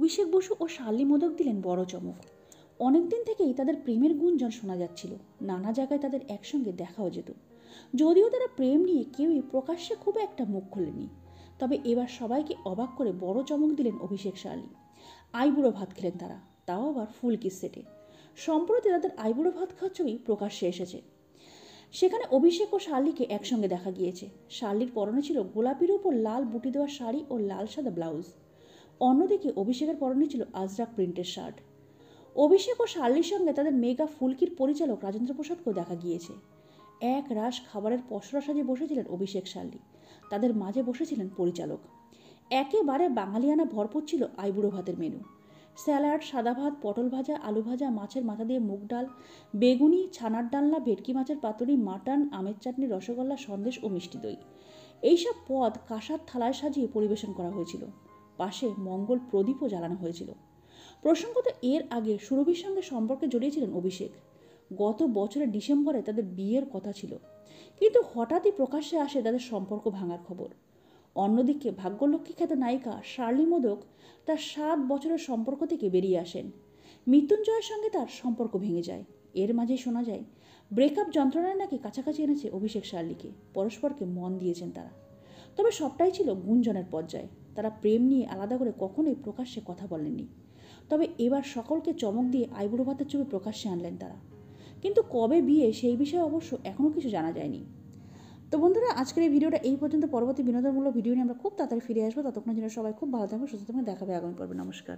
অভিষেক বসু ও Shirley modak দিলেন বড় চমক। অনেকদিন থেকেই তাদের প্রেমের গুঞ্জন শোনা যাচ্ছিল, নানা জায়গায় তাদের একসঙ্গে দেখাও যেত। যদিও তারা প্রেম নিয়ে কেউই প্রকাশ্যে খুব একটা মুখ খোলেনি, তবে এবার সবাইকে অবাক করে বড় চমক দিলেন অভিষেক শার্লি। আইবুড়ো ভাত খেলেন তারা, তাও আবার ফুল কিস সেটে। সম্প্রতি তাদের আইবুড়ো ভাত খাওয়ার ছবি প্রকাশ্যে এসেছে। সেখানে অভিষেক ও শার্লিকে একসঙ্গে দেখা গিয়েছে। শার্লির পরনে ছিল গোলাপির উপর লাল বুটি দেওয়া শাড়ি ও লাল সাদা ব্লাউজ। অন্যদিকে অভিষেকের পরনে ছিল আজরাক প্রিন্টের শার্ট। অভিষেক ও শার্লির সঙ্গে তাদের মেগা ফুলকির পরিচালক রাজেন্দ্র প্রসাদকেও দেখা গিয়েছে। এক রাশ খাবারের পসরা সাজে বসেছিলেন অভিষেক শার্লি, তাদের মাঝে বসেছিলেন পরিচালক। একেবারে বাঙালিয়ানা ভরপুর ছিল আইবুড়ো ভাতের মেনু। স্যালাড, সাদা ভাত, পটল ভাজা, আলু ভাজা, মাছের মাথা দিয়ে মুগ ডাল, বেগুনি, ছানার ডালনা, ভেটকি মাছের পাতুরি, মাটন, আমের চাটনি, রসগোল্লা, সন্দেশ ও মিষ্টি দই। এইসব পদ কাঁসার থালায় সাজিয়ে পরিবেশন করা হয়েছিল। পাশে মঙ্গল প্রদীপও জ্বালানো হয়েছিল। প্রসঙ্গত, এর আগে সুরভির সঙ্গে সম্পর্কে জড়িয়েছিলেন অভিষেক। গত বছরের ডিসেম্বরে তাদের বিয়ের কথা ছিল, কিন্তু হঠাৎই প্রকাশ্যে আসে তাদের সম্পর্ক ভাঙার খবর। অন্যদিকে ভাগ্যলক্ষ্মী খ্যাত নায়িকা শার্লি মোদক তার 7 বছরের সম্পর্ক থেকে বেরিয়ে আসেন। মৃত্যুঞ্জয়ের সঙ্গে তার সম্পর্ক ভেঙে যায়। এর মাঝেই শোনা যায় ব্রেকআপ যন্ত্রণায় নাকি কাছাকাছি এনেছে অভিষেক শার্লিকে, পরস্পরকে মন দিয়েছেন তারা। তবে সবটাই ছিল গুঞ্জনের পর্যায়ে, তারা প্রেম নিয়ে আলাদা করে কখনোই প্রকাশ্যে কথা বলেননি। তবে এবার সকলকে চমক দিয়ে আইবুড়ো ভাতের ছবি প্রকাশ্যে আনলেন তারা। কিন্তু কবে বিয়ে সেই বিষয়ে অবশ্য এখনও কিছু জানা যায়নি। তো বন্ধুরা, আজকের এই ভিডিওটা এই পর্যন্ত। পরবর্তী বিনোদনমূলক ভিডিও নিয়ে আমরা খুব তাড়াতাড়ি ফিরে আসবো। ততক্ষণের জন্য সবাই খুব ভালো থাকবে, সুস্থ থাকবে। দেখা হবে আগামী পর্বে। নমস্কার।